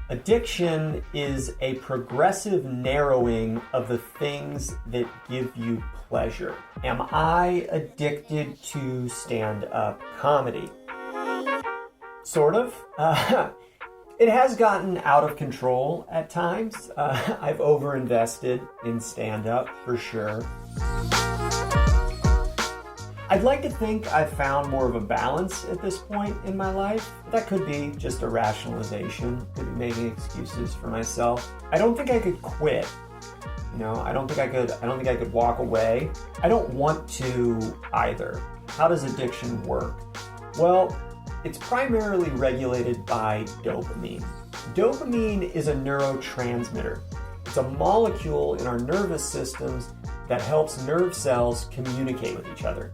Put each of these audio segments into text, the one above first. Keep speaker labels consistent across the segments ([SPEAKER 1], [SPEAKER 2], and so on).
[SPEAKER 1] Addiction is a progressive narrowing of the things that give you pleasure. Am I addicted to stand-up comedy? Sort of. It has gotten out of control at times. I've overinvested in stand-up for sure. I'd like to think I've found more of a balance at this point in my life. That could be just a rationalization, could be making excuses for myself. I don't think I could quit. I don't think I could walk away. I don't want to either. How does addiction work? Well, it's primarily regulated by dopamine. Dopamine is a neurotransmitter. It's a molecule in our nervous systems that helps nerve cells communicate with each other.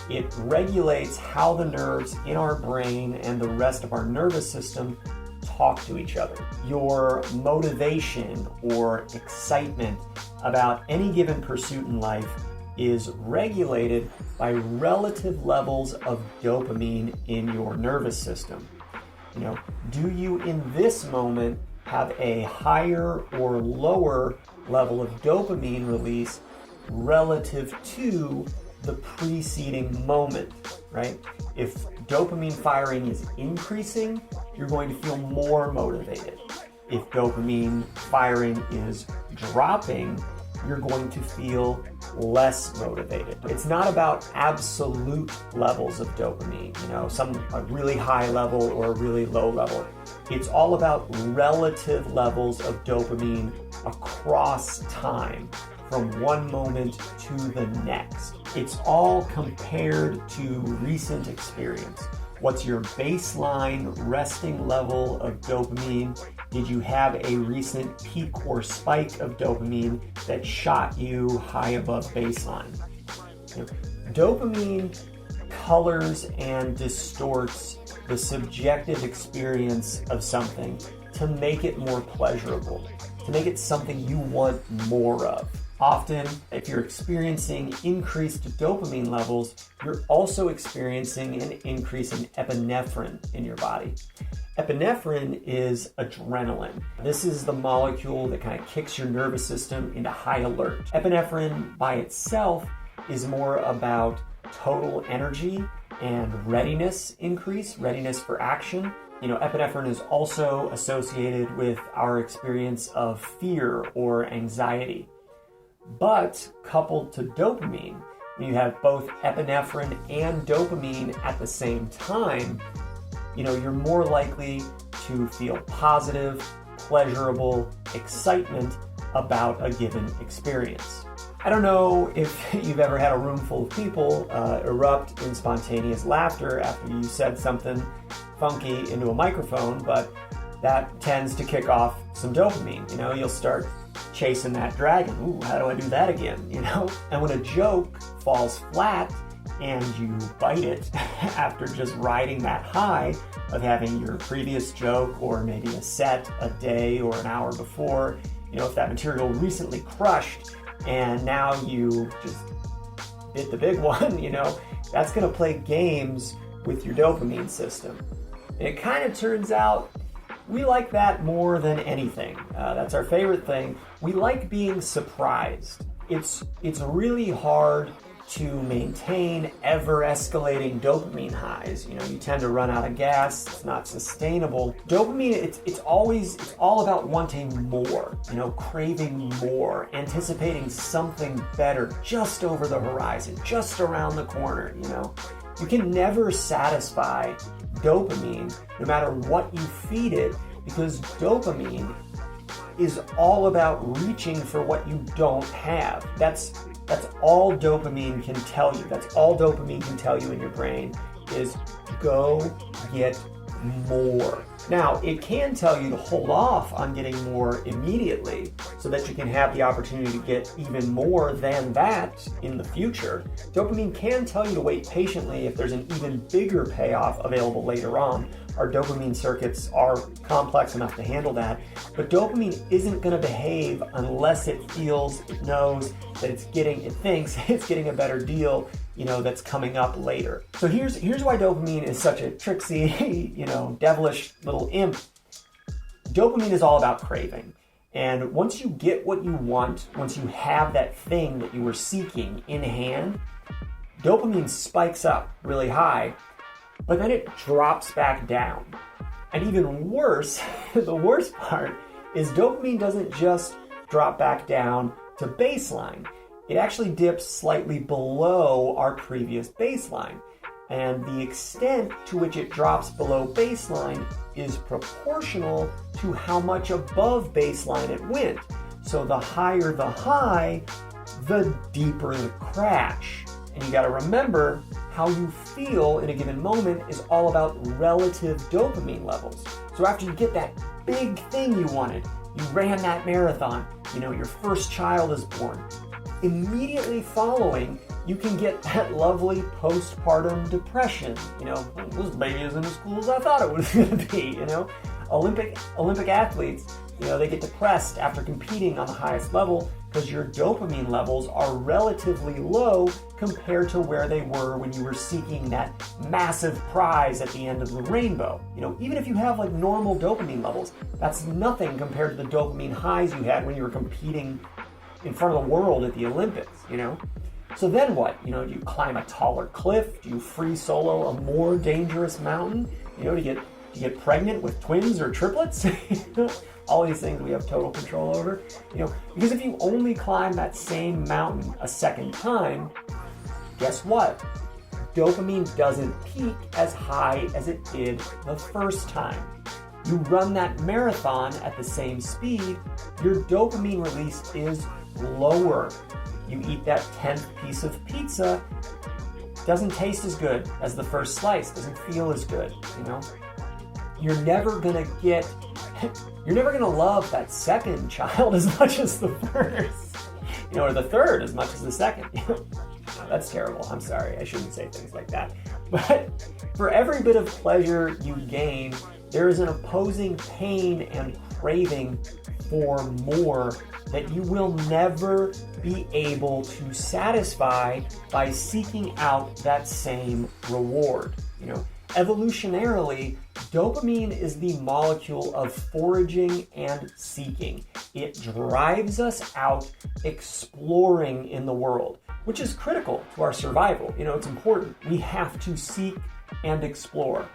[SPEAKER 1] It regulates how the nerves in our brain and the rest of our nervous system talk to each other. Your motivation or excitement about any given pursuit in life is regulated by relative levels of dopamine in your nervous system. Do you in this moment have a higher or lower level of dopamine release relative to the preceding moment, right? If dopamine firing is increasing, you're going to feel more motivated. If dopamine firing is dropping, you're going to feel less motivated. It's not about absolute levels of dopamine, a really high level or a really low level. It's all about relative levels of dopamine across time, from one moment to the next. It's all compared to recent experience. What's your baseline resting level of dopamine? Did you have a recent peak or spike of dopamine that shot you high above baseline? Dopamine colors and distorts the subjective experience of something to make it more pleasurable, to make it something you want more of. Often, if you're experiencing increased dopamine levels, you're also experiencing an increase in epinephrine in your body. Epinephrine is adrenaline. This is the molecule that kind of kicks your nervous system into high alert. Epinephrine by itself is more about total energy and readiness increase, readiness for action. Epinephrine is also associated with our experience of fear or anxiety. But coupled to dopamine, when you have both epinephrine and dopamine at the same time, you're more likely to feel positive, pleasurable excitement about a given experience. I don't know if you've ever had a room full of people erupt in spontaneous laughter after you said something funky into a microphone, but that tends to kick off some dopamine. You'll start chasing that dragon. Ooh, how do I do that again? And when a joke falls flat and you bite it after just riding that high of having your previous joke or maybe a set a day or an hour before, if that material recently crushed and now you just bit the big one, that's going to play games with your dopamine system. And it kind of turns out we like that more than anything. That's our favorite thing. We like being surprised. It's really hard to maintain ever-escalating dopamine highs. You tend to run out of gas. It's not sustainable. Dopamine, it's all about wanting more. Craving more, anticipating something better just over the horizon, just around the corner. You can never satisfy dopamine no matter what you feed it, because dopamine is all about reaching for what you don't have. That's all dopamine can tell you. That's all dopamine can tell you in your brain is go get more. Now, it can tell you to hold off on getting more immediately so that you can have the opportunity to get even more than that in the future. Dopamine can tell you to wait patiently if there's an even bigger payoff available later on. Our dopamine circuits are complex enough to handle that, but dopamine isn't going to behave unless it feels, it knows that it thinks it's getting a better deal, that's coming up later. So here's why dopamine is such a tricksy, devilish little imp. dopamine is all about craving. And once you get what you want, once you have that thing that you were seeking in hand, dopamine spikes up really high, but then it drops back down. And even worse, the worst part is dopamine doesn't just drop back down to baseline. It actually dips slightly below our previous baseline. And the extent to which it drops below baseline is proportional to how much above baseline it went. So the higher the high, the deeper the crash. And you gotta remember, how you feel in a given moment is all about relative dopamine levels. So after you get that big thing you wanted, you ran that marathon, your first child is born. Immediately following, you can get that lovely postpartum depression. This baby isn't as cool as I thought it was going to be. Olympic athletes, they get depressed after competing on the highest level because your dopamine levels are relatively low compared to where they were when you were seeking that massive prize at the end of the rainbow. Even if you have like normal dopamine levels, that's nothing compared to the dopamine highs you had when you were competing in front of the world at the Olympics, So then what? Do you climb a taller cliff? Do you free solo a more dangerous mountain? To get pregnant with twins or triplets? All these things we have total control over. Because if you only climb that same mountain a second time, guess what? Dopamine doesn't peak as high as it did the first time. You run that marathon at the same speed, your dopamine release is lower. You eat that 10th piece of pizza, doesn't taste as good as the first slice, doesn't feel as good, You're never gonna love that second child as much as the first, or the third as much as the second. No, that's terrible. I'm sorry, I shouldn't say things like that. But for every bit of pleasure you gain, there is an opposing pain and craving for more that you will never be able to satisfy by seeking out that same reward. Evolutionarily, dopamine is the molecule of foraging and seeking. It drives us out exploring in the world, which is critical to our survival. It's important. We have to seek and explore.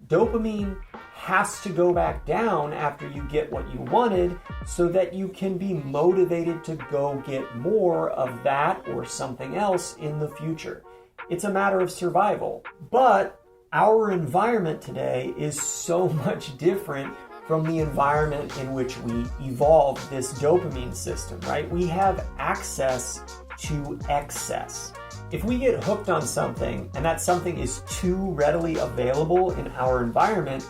[SPEAKER 1] Dopamine has to go back down after you get what you wanted so that you can be motivated to go get more of that or something else in the future. It's a matter of survival. But our environment today is so much different from the environment in which we evolved this dopamine system, right? We have access to excess. If we get hooked on something and that something is too readily available in our environment,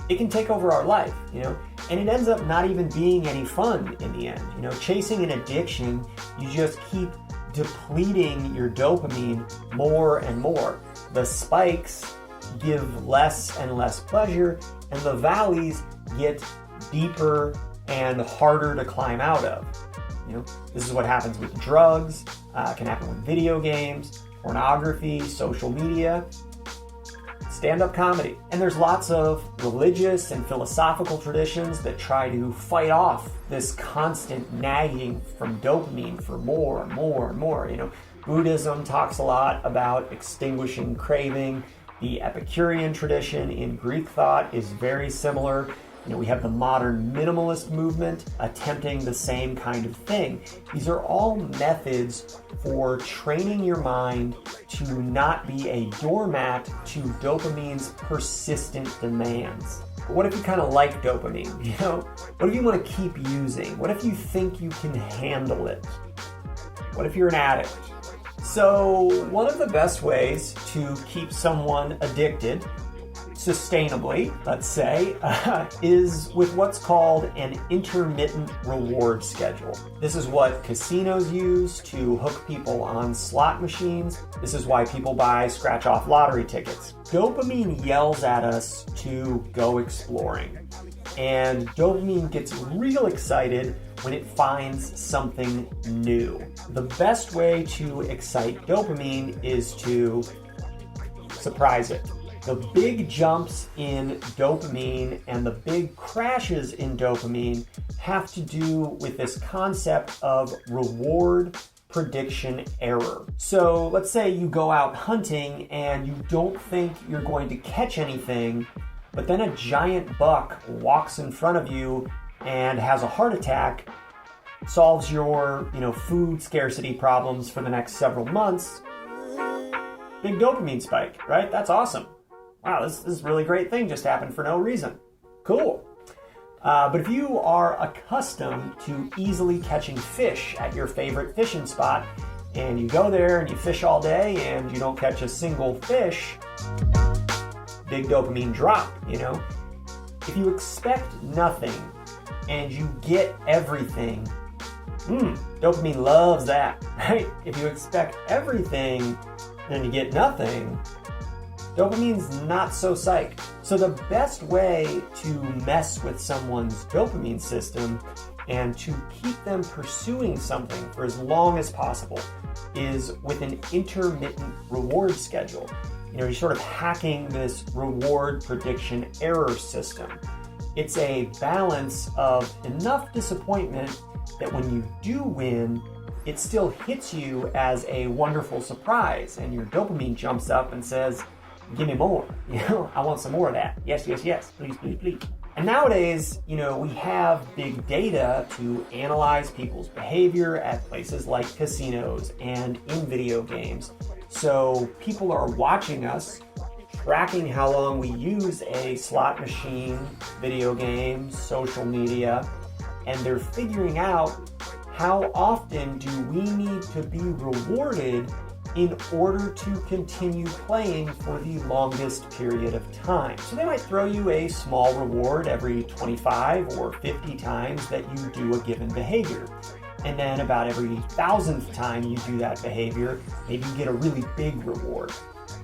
[SPEAKER 1] it can take over our life, and it ends up not even being any fun in the end. Chasing an addiction, you just keep depleting your dopamine more and more. The spikes give less and less pleasure, and the valleys get deeper and harder to climb out of. This is what happens with drugs, can happen with video games, pornography, social media, stand-up comedy. And there's lots of religious and philosophical traditions that try to fight off this constant nagging from dopamine for more and more and more. Buddhism talks a lot about extinguishing craving. The Epicurean tradition in Greek thought is very similar. We have the modern minimalist movement attempting the same kind of thing. These are all methods for training your mind to not be a doormat to dopamine's persistent demands. But what if you kind of like dopamine? What if you want to keep using? What if you think you can handle it? What if you're an addict? So one of the best ways to keep someone addicted sustainably, let's say, is with what's called an intermittent reward schedule. This is what casinos use to hook people on slot machines. This is why people buy scratch-off lottery tickets. Dopamine yells at us to go exploring. And dopamine gets real excited when it finds something new. The best way to excite dopamine is to surprise it. The big jumps in dopamine and the big crashes in dopamine have to do with this concept of reward prediction error. So let's say you go out hunting and you don't think you're going to catch anything, but then a giant buck walks in front of you and has a heart attack, solves your, food scarcity problems for the next several months. Big dopamine spike, right? That's awesome. Wow, this is a really great thing just happened for no reason. Cool. But if you are accustomed to easily catching fish at your favorite fishing spot, and you go there and you fish all day and you don't catch a single fish, big dopamine drop, If you expect nothing and you get everything, dopamine loves that, right? If you expect everything and you get nothing, dopamine's not so psyched. So the best way to mess with someone's dopamine system and to keep them pursuing something for as long as possible is with an intermittent reward schedule. You're sort of hacking this reward prediction error system. It's a balance of enough disappointment that when you do win, it still hits you as a wonderful surprise, and your dopamine jumps up and says, give me more, I want some more of that. Yes, yes, yes, please, please, please. And nowadays, we have big data to analyze people's behavior at places like casinos and in video games. So people are watching us, tracking how long we use a slot machine, video games, social media, and they're figuring out how often do we need to be rewarded in order to continue playing for the longest period of time. So they might throw you a small reward every 25 or 50 times that you do a given behavior. And then about every 1,000th time you do that behavior, maybe you get a really big reward.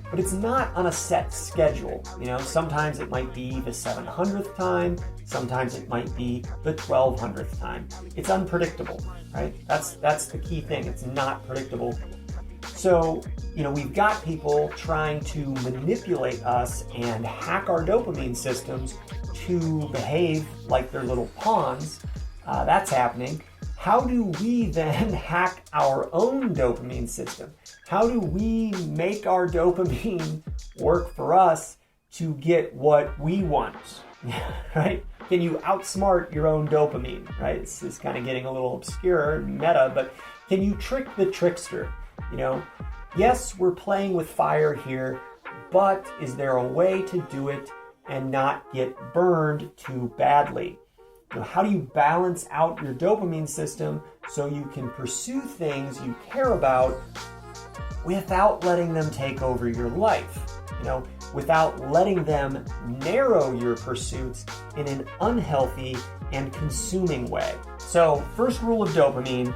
[SPEAKER 1] But it's not on a set schedule. Sometimes it might be the 700th time, sometimes it might be the 1,200th time. It's unpredictable, right? That's the key thing. It's not predictable. So, we've got people trying to manipulate us and hack our dopamine systems to behave like they're little pawns. That's happening. How do we then hack our own dopamine system? How do we make our dopamine work for us to get what we want, right? Can you outsmart your own dopamine, right? It's kind of getting a little obscure and meta, but can you trick the trickster? Yes, we're playing with fire here, but is there a way to do it and not get burned too badly? How do you balance out your dopamine system so you can pursue things you care about without letting them take over your life? Without letting them narrow your pursuits in an unhealthy and consuming way. So, first rule of dopamine,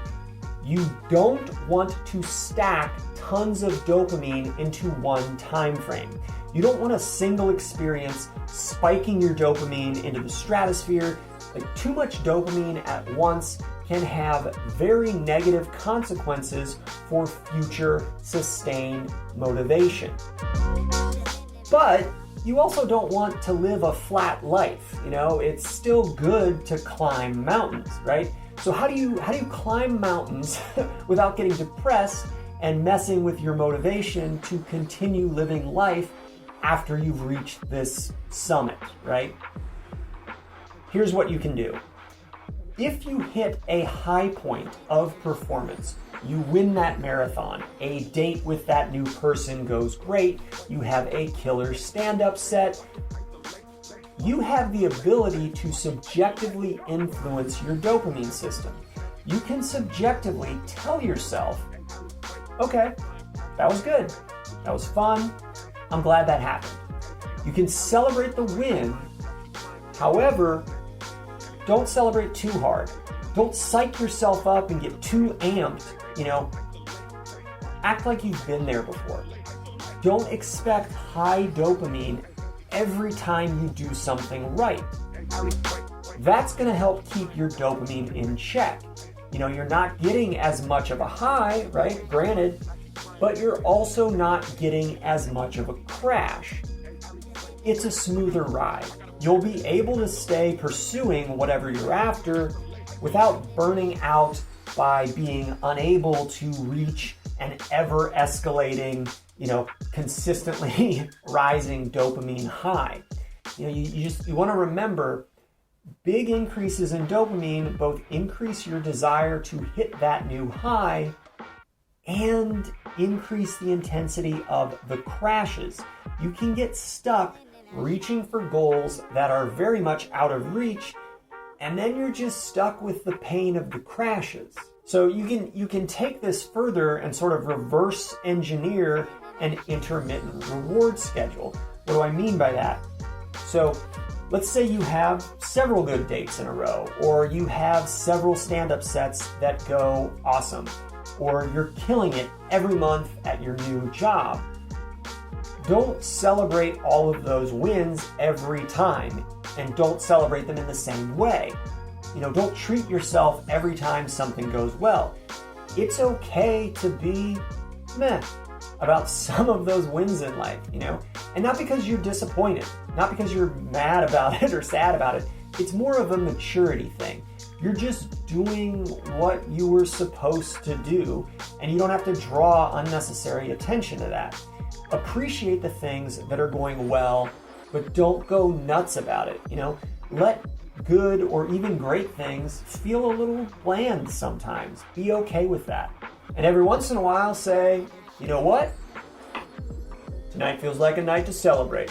[SPEAKER 1] you don't want to stack tons of dopamine into one time frame. You don't want a single experience spiking your dopamine into the stratosphere. Too much dopamine at once can have very negative consequences for future sustained motivation. But you also don't want to live a flat life. It's still good to climb mountains, right? So how do you climb mountains without getting depressed and messing with your motivation to continue living life after you've reached this summit, right? Here's what you can do. If you hit a high point of performance, you win that marathon, a date with that new person goes great, you have a killer stand-up set, you have the ability to subjectively influence your dopamine system. You can subjectively tell yourself, okay, that was good, that was fun, I'm glad that happened. You can celebrate the win, however, don't celebrate too hard. Don't psych yourself up and get too amped, Act like you've been there before. Don't expect high dopamine every time you do something right. That's going to help keep your dopamine in check. You're not getting as much of a high, right? Granted, but you're also not getting as much of a crash. it's a smoother ride. You'll be able to stay pursuing whatever you're after without burning out by being unable to reach an ever escalating, consistently rising dopamine high. You want to remember, big increases in dopamine both increase your desire to hit that new high and increase the intensity of the crashes. You can get stuck reaching for goals that are very much out of reach, and then you're just stuck with the pain of the crashes. So you can take this further and sort of reverse engineer an intermittent reward schedule. What do I mean by that? So let's say you have several good dates in a row, or you have several stand-up sets that go awesome, or you're killing it every month at your new job. Don't celebrate all of those wins every time, and don't celebrate them in the same way. Don't treat yourself every time something goes well. It's okay to be meh about some of those wins in life, and not because you're disappointed, not because you're mad about it or sad about it. It's more of a maturity thing. You're just doing what you were supposed to do, and you don't have to draw unnecessary attention to that. Appreciate the things that are going well, but don't go nuts about it. Let good or even great things feel a little bland sometimes. Be okay with that. And every once in a while say, you know what? Tonight feels like a night to celebrate.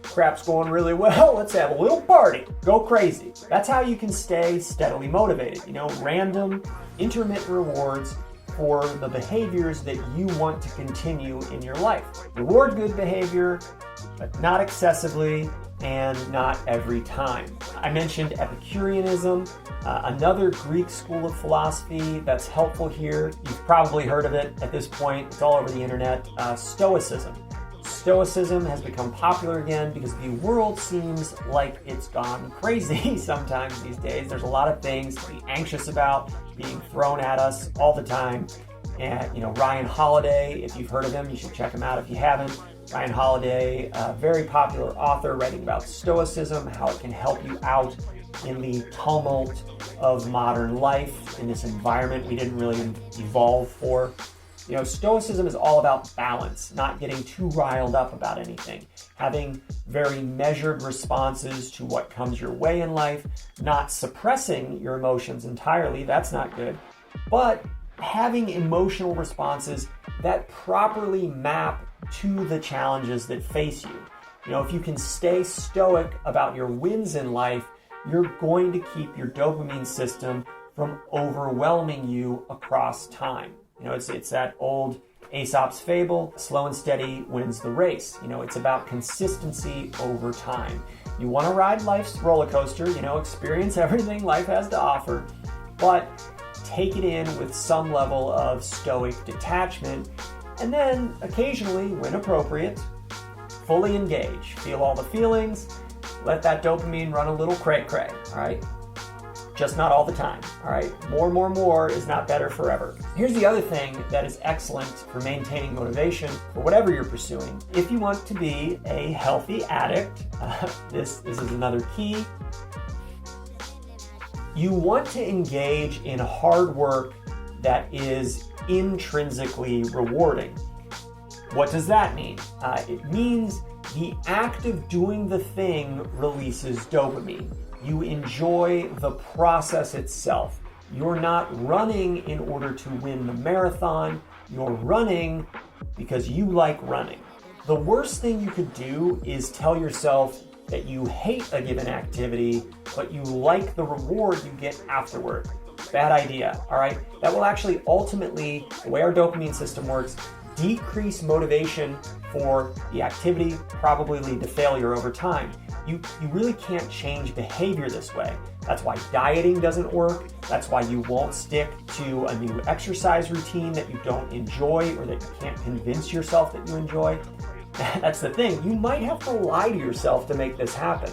[SPEAKER 1] Crap's going really well. Let's have a little party. Go crazy. That's how you can stay steadily motivated. Random, intermittent rewards for the behaviors that you want to continue in your life. Reward good behavior, but not excessively and not every time. I mentioned Epicureanism, another Greek school of philosophy that's helpful here. You've probably heard of it at this point. It's all over the internet. Stoicism. Stoicism has become popular again because the world seems like it's gone crazy sometimes these days. There's a lot of things to be anxious about being thrown at us all the time. And, Ryan Holiday, if you've heard of him, you should check him out if you haven't. Ryan Holiday, a very popular author writing about Stoicism, how it can help you out in the tumult of modern life, in this environment we didn't really evolve for. Stoicism is all about balance, not getting too riled up about anything, having very measured responses to what comes your way in life, not suppressing your emotions entirely, that's not good, but having emotional responses that properly map to the challenges that face you. If you can stay stoic about your wins in life, you're going to keep your dopamine system from overwhelming you across time. It's that old Aesop's fable, slow and steady wins the race. It's about consistency over time. You want to ride life's roller coaster, experience everything life has to offer, but take it in with some level of stoic detachment, and then occasionally, when appropriate, fully engage. Feel all the feelings, let that dopamine run a little cray-cray, all right? Just not all the time, all right? More is not better forever. Here's the other thing that is excellent for maintaining motivation for whatever you're pursuing. If you want to be a healthy addict, this is another key. You want to engage in hard work that is intrinsically rewarding. What does that mean? It means the act of doing the thing releases dopamine. You enjoy the process itself. You're not running in order to win the marathon. You're running because you like running. The worst thing you could do is tell yourself that you hate a given activity, but you like the reward you get afterward. Bad idea, all right? That will actually ultimately, the way our dopamine system works, decrease motivation for the activity, probably lead to failure over time. You really can't change behavior this way. That's why dieting doesn't work. That's why you won't stick to a new exercise routine that you don't enjoy or that you can't convince yourself that you enjoy. That's the thing. You might have to lie to yourself to make this happen.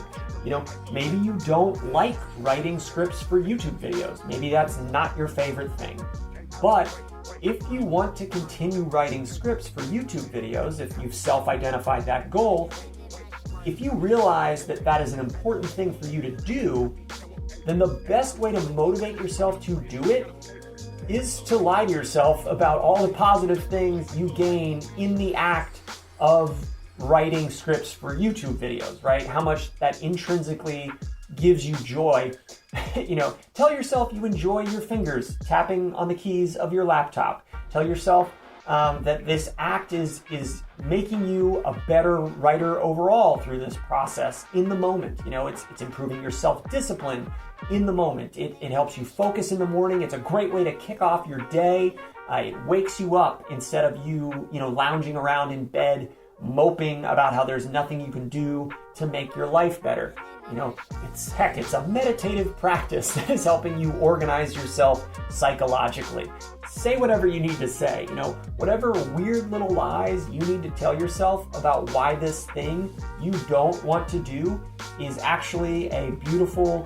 [SPEAKER 1] Maybe you don't like writing scripts for YouTube videos. Maybe that's not your favorite thing. But if you want to continue writing scripts for YouTube videos, if you've self-identified that goal, if you realize that that is an important thing for you to do, then the best way to motivate yourself to do it is to lie to yourself about all the positive things you gain in the act of writing scripts for YouTube videos, right? How much that intrinsically gives you joy. Tell yourself you enjoy your fingers tapping on the keys of your laptop. Tell yourself that this act is making you a better writer overall through this process in the moment. It's improving your self-discipline in the moment. It helps you focus in the morning. It's a great way to kick off your day. It wakes you up instead of you lounging around in bed moping about how there's nothing you can do to make your life better. It's a meditative practice that is helping you organize yourself psychologically. Say whatever you need to say, whatever weird little lies you need to tell yourself about why this thing you don't want to do is actually a beautiful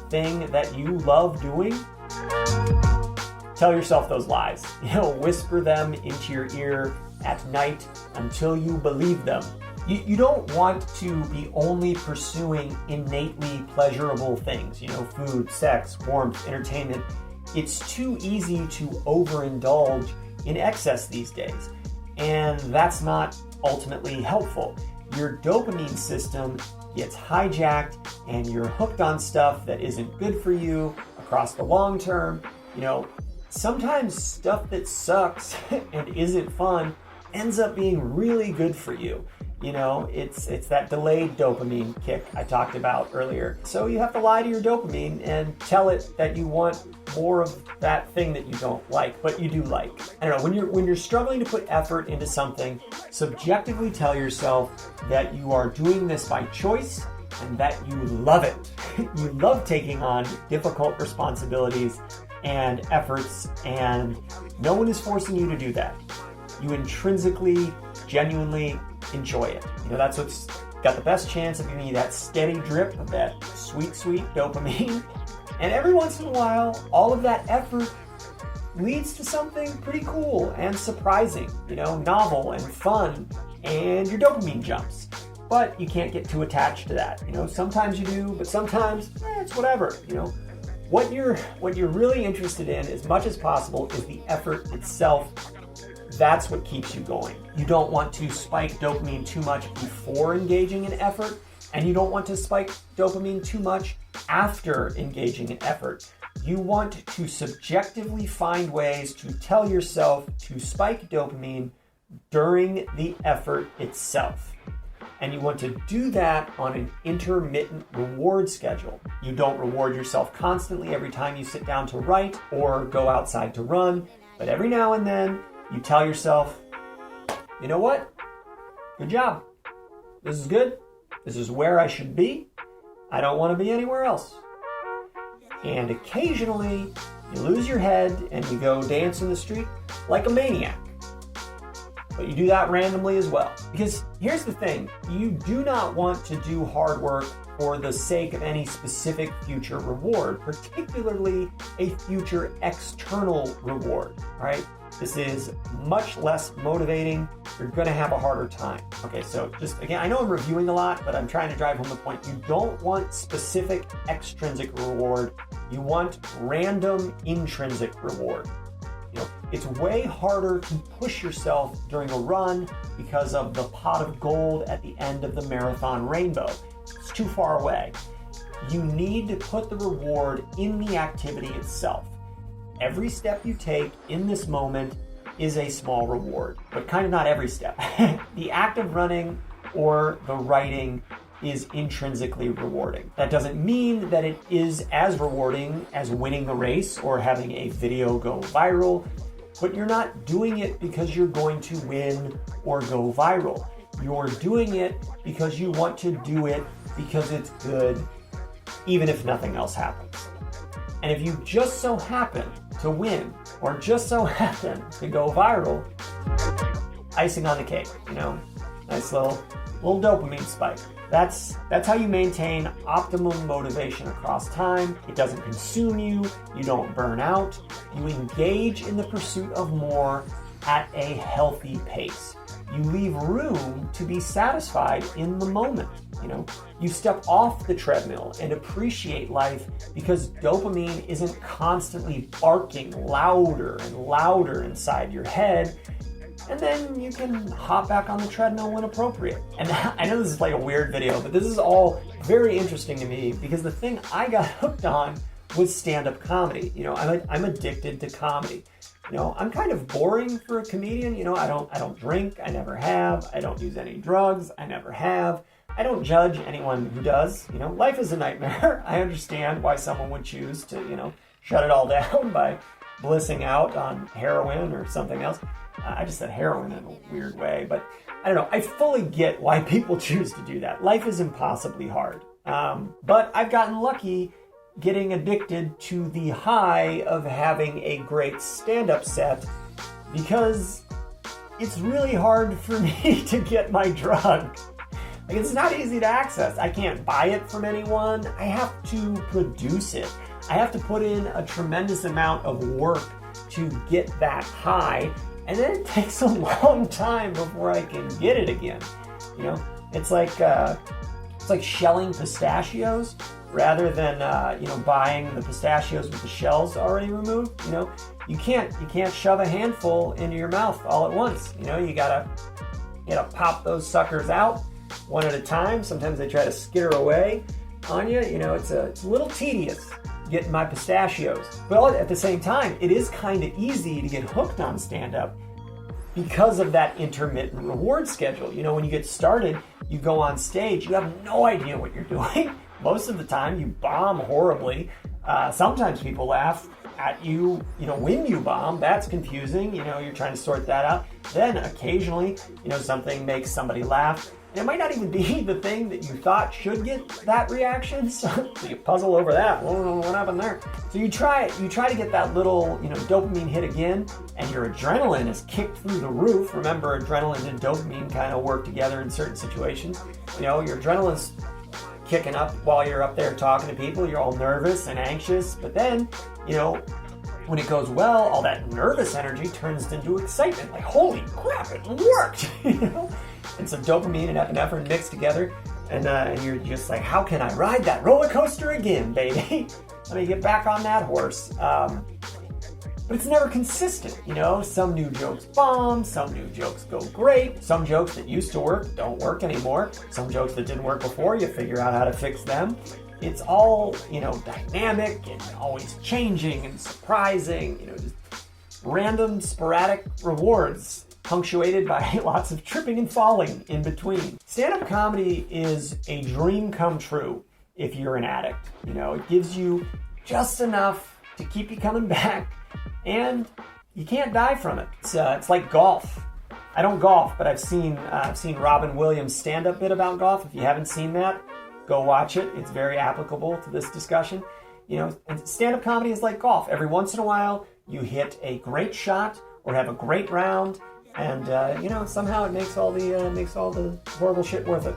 [SPEAKER 1] thing that you love doing. Tell yourself those lies. Whisper them into your ear at night until you believe them. You don't want to be only pursuing innately pleasurable things, food, sex, warmth, entertainment. It's too easy to overindulge in excess these days, and that's not ultimately helpful. Your dopamine system gets hijacked and you're hooked on stuff that isn't good for you across the long term. Sometimes stuff that sucks and isn't fun ends up being really good for you. It's that delayed dopamine kick I talked about earlier. So you have to lie to your dopamine and tell it that you want more of that thing that you don't like, but you do like. I don't know, when you're struggling to put effort into something, subjectively tell yourself that you are doing this by choice and that you love it. You love taking on difficult responsibilities and efforts, and no one is forcing you to do that. You intrinsically, genuinely enjoy it. That's what's got the best chance of giving you that steady drip of that sweet, sweet dopamine. And every once in a while, all of that effort leads to something pretty cool and surprising, novel and fun, and your dopamine jumps. But you can't get too attached to that. Sometimes you do, but sometimes it's whatever. What you're really interested in, as much as possible, is the effort itself. That's what keeps you going. You don't want to spike dopamine too much before engaging in effort, and you don't want to spike dopamine too much after engaging in effort. You want to subjectively find ways to tell yourself to spike dopamine during the effort itself. And you want to do that on an intermittent reward schedule. You don't reward yourself constantly every time you sit down to write or go outside to run, but every now and then you tell yourself, you know what? Good job. This is good. This is where I should be. I don't want to be anywhere else. And occasionally you lose your head and you go dance in the street like a maniac. But you do that randomly as well. Because here's the thing, you do not want to do hard work for the sake of any specific future reward, particularly a future external reward, all right? This is much less motivating. You're going to have a harder time. Okay, so just again, I know I'm reviewing a lot, but I'm trying to drive home the point. You don't want specific extrinsic reward. You want random intrinsic reward. It's way harder to push yourself during a run because of the pot of gold at the end of the marathon rainbow. It's too far away. You need to put the reward in the activity itself. Every step you take in this moment is a small reward, but kind of not every step. The act of running or the writing is intrinsically rewarding. That doesn't mean that it is as rewarding as winning a race or having a video go viral, but you're not doing it because you're going to win or go viral. You're doing it because you want to do it because it's good, even if nothing else happens. And if you just so happen to win or just so happen to go viral, icing on the cake, nice little dopamine spike. That's how you maintain optimum motivation across time. It doesn't consume you. You don't burn out. You engage in the pursuit of more at a healthy pace. You leave room to be satisfied in the moment. You step off the treadmill and appreciate life because dopamine isn't constantly barking louder and louder inside your head. And then you can hop back on the treadmill when appropriate. And I know this is like a weird video, but this is all very interesting to me because the thing I got hooked on was stand-up comedy. I'm addicted to comedy. I'm kind of boring for a comedian. I don't drink. I never have. I don't use any drugs. I never have. I don't judge anyone who does. Life is a nightmare. I understand why someone would choose to, shut it all down by blissing out on heroin or something else. I just said heroin in a weird way, but I don't know. I fully get why people choose to do that. Life is impossibly hard. But I've gotten lucky getting addicted to the high of having a great stand-up set because it's really hard for me to get my drug. It's not easy to access. I can't buy it from anyone. I have to produce it. I have to put in a tremendous amount of work to get that high, and then it takes a long time before I can get it again. It's like shelling pistachios rather than buying the pistachios with the shells already removed. You can't shove a handful into your mouth all at once. You gotta pop those suckers out one at a time. Sometimes they try to skitter away on you. It's a little tedious getting my pistachios. But at the same time, it is kind of easy to get hooked on stand-up because of that intermittent reward schedule. When you get started, you go on stage, you have no idea what you're doing. Most of the time, you bomb horribly. Sometimes people laugh at you, when you bomb. That's confusing. You're trying to sort that out. Then occasionally, something makes somebody laugh. And it might not even be the thing that you thought should get that reaction. So you puzzle over that. What happened there? So you try to get that little, dopamine hit again, and your adrenaline is kicked through the roof. Remember, adrenaline and dopamine kind of work together in certain situations. Your adrenaline's kicking up while you're up there talking to people. You're all nervous and anxious. But then, when it goes well, all that nervous energy turns into excitement. Like, holy crap, it worked! And some dopamine and epinephrine mixed together, and you're just like, how can I ride that roller coaster again, baby? Let me get back on that horse. But it's never consistent, Some new jokes bomb, some new jokes go great, some jokes that used to work don't work anymore, some jokes that didn't work before, you figure out how to fix them. It's all, dynamic and always changing and surprising, just random, sporadic rewards, punctuated by lots of tripping and falling in between. Stand-up comedy is a dream come true if you're an addict. It gives you just enough to keep you coming back, and you can't die from it. It's like golf. I don't golf, but I've seen Robin Williams' stand-up bit about golf. If you haven't seen that, go watch it. It's very applicable to this discussion. And stand-up comedy is like golf. Every once in a while, you hit a great shot or have a great round, and somehow it makes all the horrible shit worth it.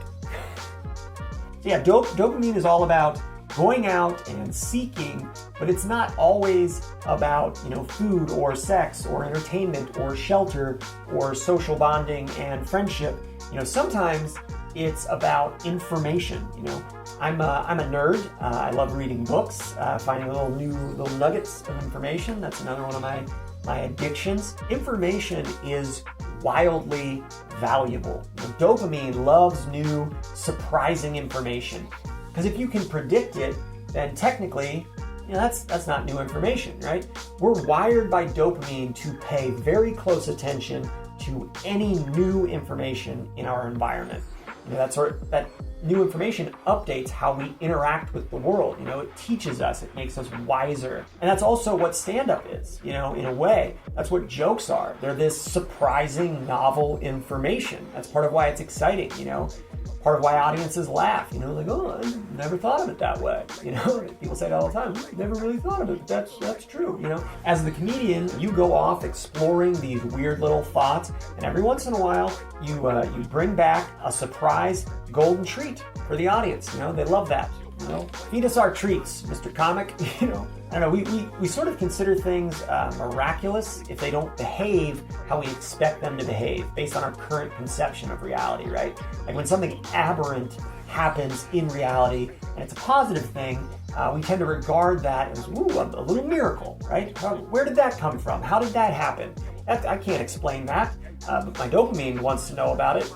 [SPEAKER 1] So yeah, dopamine is all about going out and seeking, but it's not always about food or sex or entertainment or shelter or social bonding and friendship. Sometimes it's about information. I'm a nerd. I love reading books, finding little nuggets of information. That's another one of my addictions. Information is wildly valuable. Dopamine loves new, surprising information. Because if you can predict it, then technically, that's not new information, right? We're wired by dopamine to pay very close attention to any new information in our environment. That new information updates how we interact with the world. It teaches us, it makes us wiser. And that's also what stand-up is, in a way. That's what jokes are. They're this surprising, novel information. That's part of why it's exciting, part of why audiences laugh, like, oh, never thought of it that way. People say it all the time. Never really thought of it, but that's true. As the comedian, you go off exploring these weird little thoughts, and every once in a while, you bring back a surprise golden treat for the audience. They love that. Feed us our treats, Mr. Comic. I don't know. We sort of consider things miraculous if they don't behave how we expect them to behave based on our current conception of reality, right? Like when something aberrant happens in reality and it's a positive thing, we tend to regard that as, ooh, a little miracle, right? Where did that come from? How did that happen? I can't explain that, but my dopamine wants to know about it,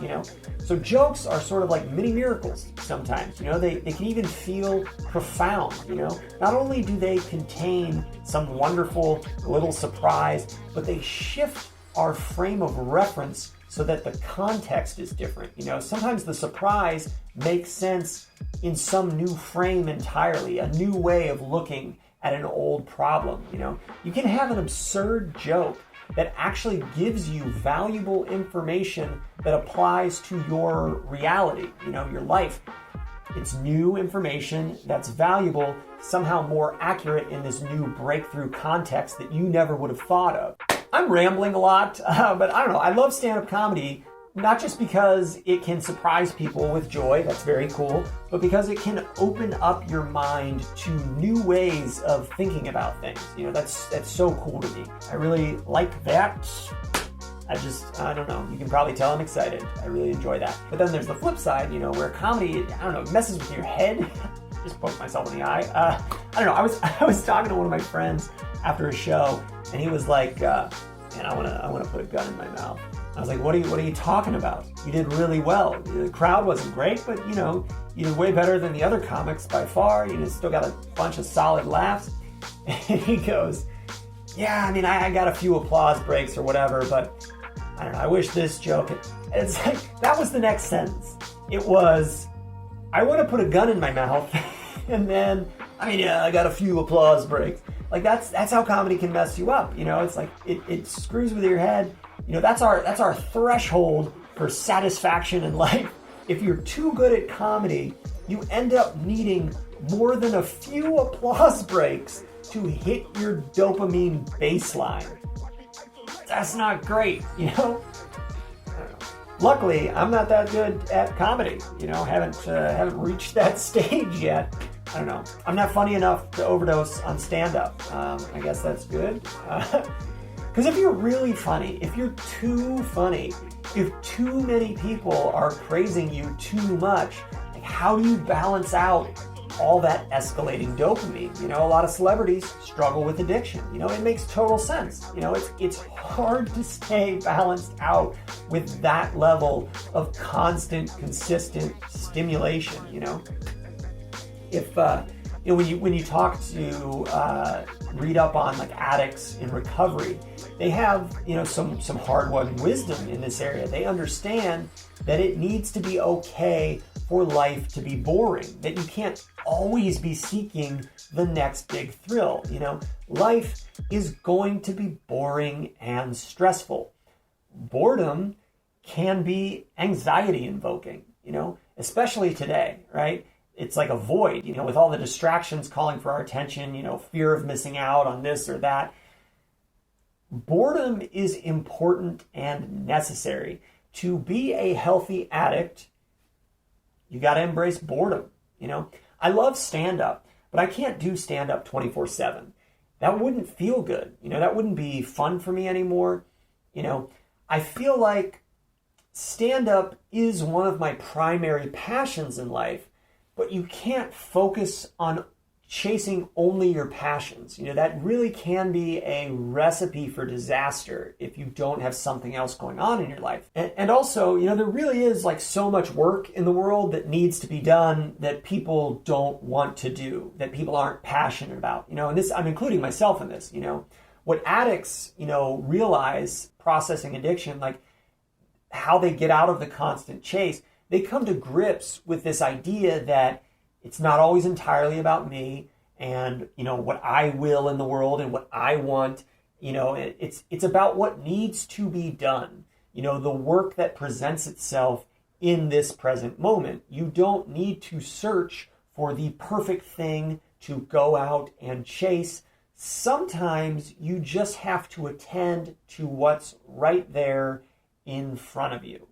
[SPEAKER 1] So jokes are sort of like mini miracles sometimes, they can even feel profound, Not only do they contain some wonderful little surprise, but they shift our frame of reference so that the context is different. Sometimes the surprise makes sense in some new frame entirely, a new way of looking at an old problem. You can have an absurd joke that actually gives you valuable information that applies to your reality, your life. It's new information that's valuable, somehow more accurate in this new breakthrough context that you never would have thought of. I'm rambling a lot, but I don't know. I love stand-up comedy, not just because it can surprise people with joy, that's very cool, but because it can open up your mind to new ways of thinking about things. That's so cool to me. I really like that. I don't know. You can probably tell I'm excited. I really enjoy that. But then there's the flip side, where comedy, messes with your head. Just poked myself in the eye. I don't know. I was talking to one of my friends after a show, and he was like, "Man, I want to put a gun in my mouth." I was like, "What are you talking about? You did really well. The crowd wasn't great, but you did way better than the other comics by far. You still got a bunch of solid laughs." And he goes, "Yeah, I got a few applause breaks or whatever, but I don't know. I wish this joke." It's like that was the next sentence. It was, "I want to put a gun in my mouth," and then I got a few applause breaks. Like that's how comedy can mess you up. It's like it screws with your head. That's our threshold for satisfaction in life. If you're too good at comedy, you end up needing more than a few applause breaks to hit your dopamine baseline. That's not great, Luckily, I'm not that good at comedy. Haven't reached that stage yet. I don't know. I'm not funny enough to overdose on stand-up. I guess that's good. Because if you're really funny, if you're too funny, if too many people are praising you too much, how do you balance out all that escalating dopamine? A lot of celebrities struggle with addiction. It makes total sense. It's hard to stay balanced out with that level of constant, consistent stimulation. If when you talk to read up on like addicts in recovery, they have some hard-won wisdom in this area. They understand that it needs to be okay for life to be boring, that you can't always be seeking the next big thrill. Life is going to be boring and stressful. Boredom can be anxiety invoking, especially today, right? It's like a void, with all the distractions calling for our attention, fear of missing out on this or that. Boredom is important and necessary. To be a healthy addict, you got to embrace boredom. I love stand-up, but I can't do stand-up 24/7. That wouldn't feel good. That wouldn't be fun for me anymore. I feel like stand-up is one of my primary passions in life, but you can't focus on chasing only your passions. That really can be a recipe for disaster if you don't have something else going on in your life. And also, there really is like so much work in the world that needs to be done that people don't want to do, that people aren't passionate about. And this, I'm including myself in this. What addicts, realize processing addiction, like how they get out of the constant chase, they come to grips with this idea that it's not always entirely about me and, what I will in the world and what I want. It's about what needs to be done. The work that presents itself in this present moment. You don't need to search for the perfect thing to go out and chase. Sometimes you just have to attend to what's right there in front of you.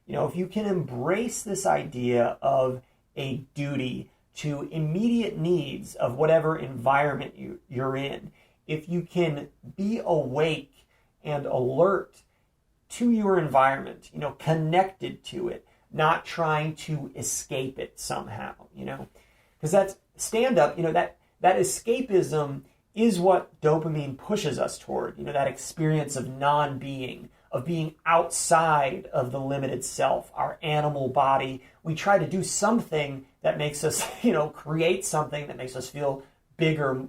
[SPEAKER 1] If you can embrace this idea of a duty to immediate needs of whatever environment you're in, if you can be awake and alert to your environment, connected to it, not trying to escape it somehow, because that's stand-up, that escapism is what dopamine pushes us toward, that experience of non-being, of being outside of the limited self, our animal body. We try to do something that makes us, create something that makes us feel bigger,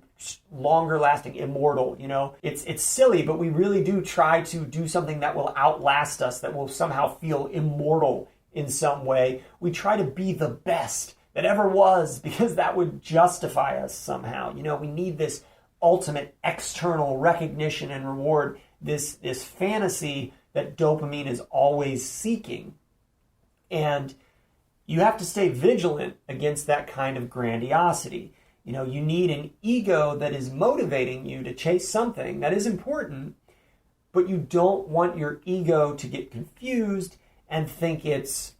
[SPEAKER 1] longer lasting, immortal. It's silly, but we really do try to do something that will outlast us, that will somehow feel immortal in some way. We try to be the best that ever was because that would justify us somehow. We need this ultimate external recognition and reward, this fantasy that dopamine is always seeking. And you have to stay vigilant against that kind of grandiosity. You need an ego that is motivating you to chase something that is important, but you don't want your ego to get confused and think it's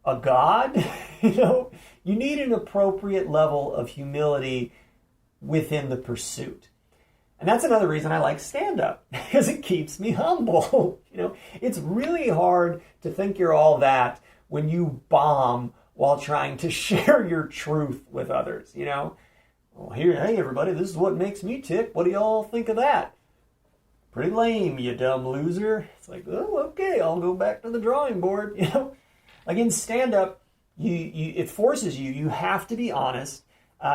[SPEAKER 1] a god. You need an appropriate level of humility within the pursuit. And that's another reason I like stand-up, because it keeps me humble. It's really hard to think you're all that when you bomb while trying to share your truth with others, Well, hey everybody, this is what makes me tick. What do y'all think of that? Pretty lame, you dumb loser. It's like, oh, okay, I'll go back to the drawing board. Like in stand-up, it forces you. You have to be honest.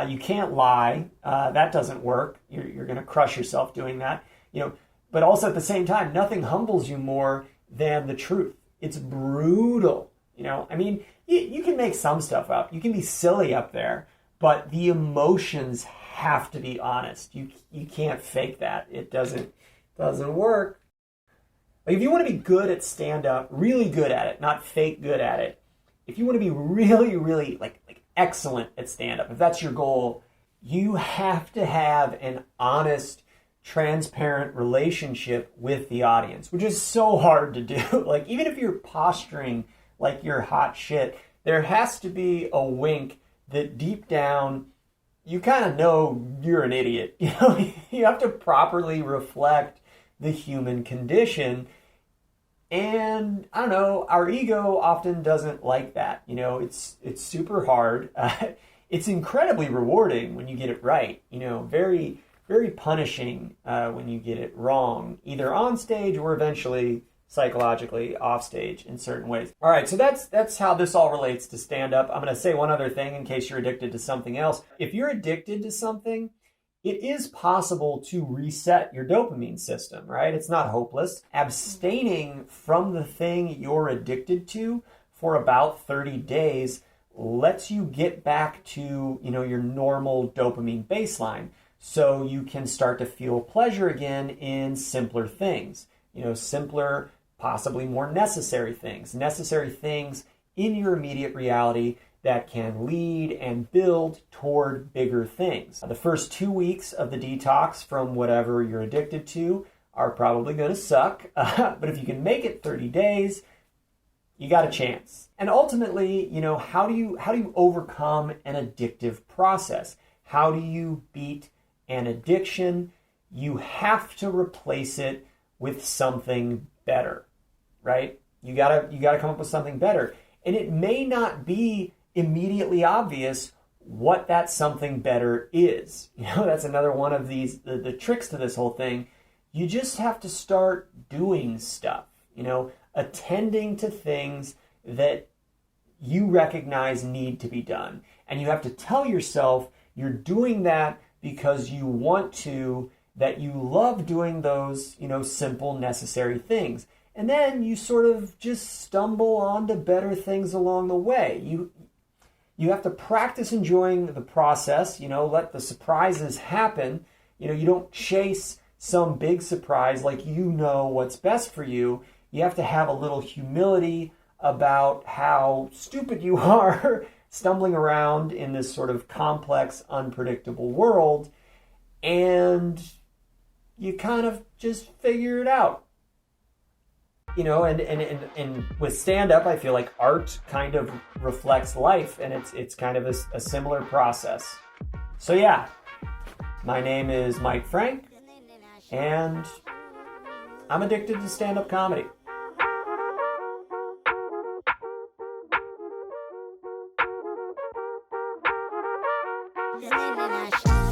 [SPEAKER 1] You can't lie. That doesn't work. You're going to crush yourself doing that. But also at the same time, nothing humbles you more than the truth. It's brutal. You can make some stuff up. You can be silly up there, but the emotions have to be honest. You can't fake that. It doesn't work. Like if you want to be good at stand-up, really good at it, not fake good at it, if you want to be really, really like excellent at stand-up, if that's your goal, you have to have an honest, transparent relationship with the audience, which is so hard to do. Like even if you're posturing like you're hot shit, there has to be a wink that deep down you kind of know you're an idiot. You have to properly reflect the human condition. And I don't know, our ego often doesn't like that. It's super hard. It's incredibly rewarding when you get it right. Very, very punishing when you get it wrong, either on stage or eventually psychologically off stage in certain ways. All right, so that's how this all relates to stand-up. I'm going to say one other thing in case you're addicted to something else. If you're addicted to something, it is possible to reset your dopamine system, right? It's not hopeless. Abstaining from the thing you're addicted to for about 30 days lets you get back to, your normal dopamine baseline. So you can start to feel pleasure again in simpler things, simpler, possibly more necessary things in your immediate reality that can lead and build toward bigger things. The first 2 weeks of the detox from whatever you're addicted to are probably going to suck, but if you can make it 30 days, you got a chance. And ultimately, how do you overcome an addictive process? How do you beat an addiction? You have to replace it with something better, right? You gotta come up with something better. And it may not be immediately obvious what that something better is. That's another one of these, the tricks to this whole thing. You just have to start doing stuff, attending to things that you recognize need to be done. And you have to tell yourself you're doing that because you want to, that you love doing those, simple, necessary things. And then you sort of just stumble onto better things along the way. You have to practice enjoying the process, let the surprises happen. You don't chase some big surprise like what's best for you. You have to have a little humility about how stupid you are stumbling around in this sort of complex, unpredictable world, and you kind of just figure it out. You know, and with stand-up, I feel like art kind of reflects life, and it's kind of a similar process. So yeah, my name is Mike Frank, and I'm addicted to stand-up comedy.
[SPEAKER 2] Anotherlazymillennial.